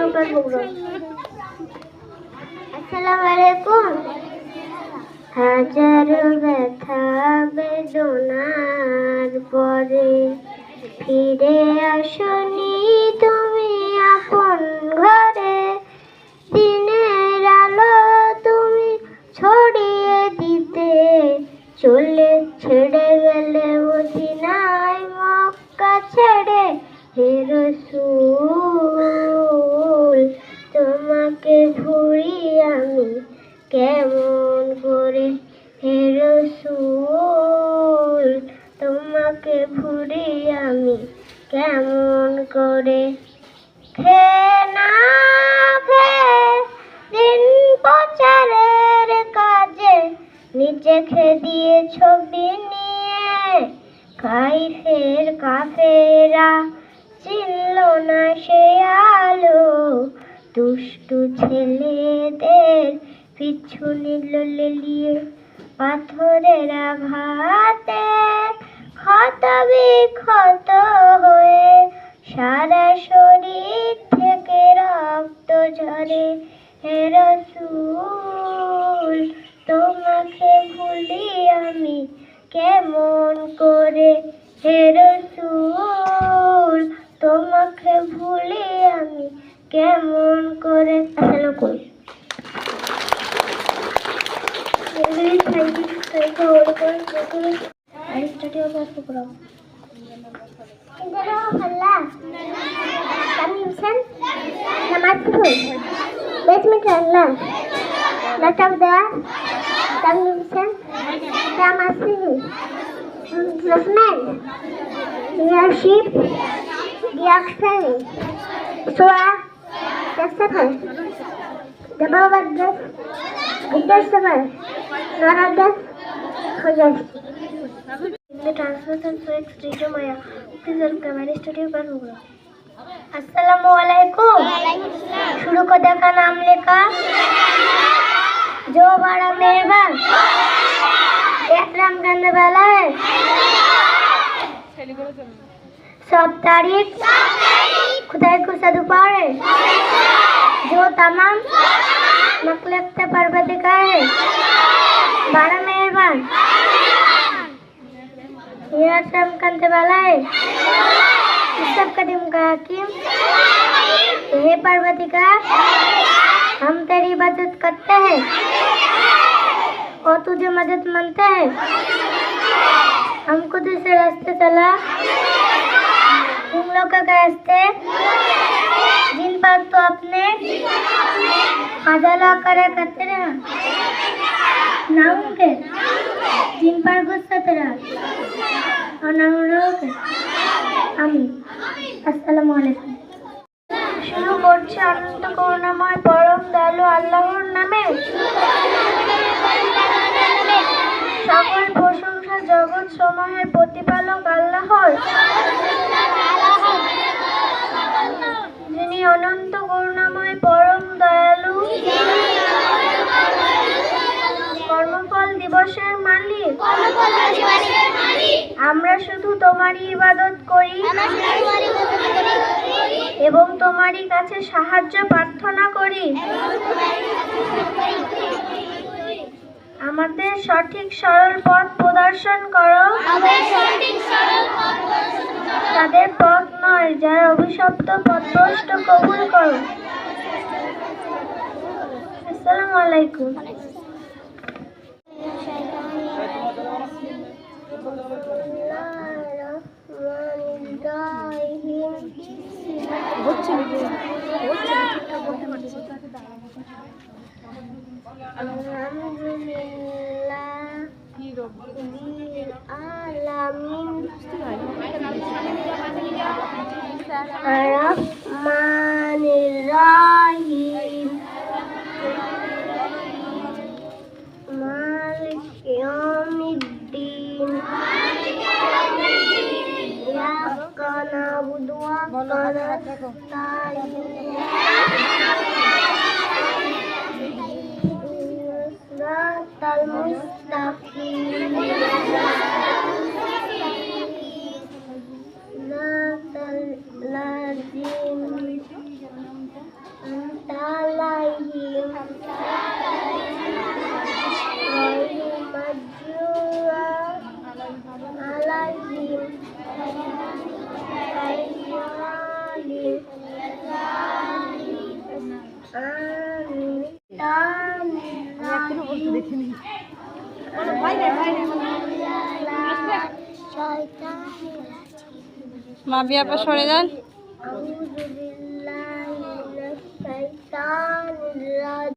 আসসালামু আলাইকুম। হাজারো ব্যথা বেদনার পরে ফিরে আসনি তুমি আপন ঘরে। দিনের আলো তুমি ছড়িয়ে দিতে চলে ছেড়ে গেলে মদিনায় মক্কা ছেড়ে। হে রাসূল তোমাকে ভুলি আমি কেমন করে। হে রাসূল তোমাকে ভুলি আমি কেমন করে। খেয়ে না খেয়ে দিন প্রচারের কাজে নিজে খেদিয়ে ছবি নিয়ে কাইফের কাফেরা চিনল না সে আলো। দুষ্টু ছেলেদের পিছু নিল লেলিয়ে পাথরের আঘাতে ক্ষত বিক্ষত হয়ে সারা শরীর থেকে রক্ত ঝরে। হে রাসূল তোমাকে ভুলি আমি কেমন করে। হে রাসূল তোমাকে ভুলি আমি কেমন করে। Leadership, reaction, Surah, Justifier, the Bible address, Justifier, not address, Hujjat. The translation for Studio Maya. Please welcome my studio program. अस्सलामु अलैकुम। शुरू को देखा नाम लेखा जो बड़ा मेहरबान एहतराम करने वाला है। सब तारीफ खुदाई को सदुपार है जो तमाम मखलूक से परवरदिगार है बड़ा मेहरबान एहतराम करने वाला है। सब कदम का हकीम हे परवरदिगार हम तेरी इबादत करते हैं और तुझे मदद मांगते हैं। हमको दूसरे रास्ते चला तुम लोग का रास्ते जिन पर तो अपने अदला करे करते रहा ना उनके जिन पर गुस्सा तेरा और ना उनके। आमीन। আসসালামু আলাইকুম। শুরু করছি অনন্ত করুণাময় পরম দয়ালু আল্লাহর নামে। সকল প্রশংসা জগৎ সমূহের প্রতিপালক আল্লাহর, যিনি অনন্ত করুণাময় পরম দয়ালু কর্মফল দিবসের মালিক। আমরা শুধু তোমারই ইবাদত করি এবং তোমারই কাছে সাহায্য প্রার্থনা করি। আমাদের সঠিক সরল পথ প্রদর্শন করো, তাদের পথ নয় যারা অভিশপ্ত পথভ্রষ্ট কবুল করো। আসসালামু আলাইকুম। Ar-Rahmanir Rahim Malik Yawmiddin Iyyaka na'budu wa iyyaka nasta'in Siratal mustaqim Siratal ladzina Mabia আপা সরে যান। আউযু বিল্লাহি মিনাশ শাইতানির রাজিম।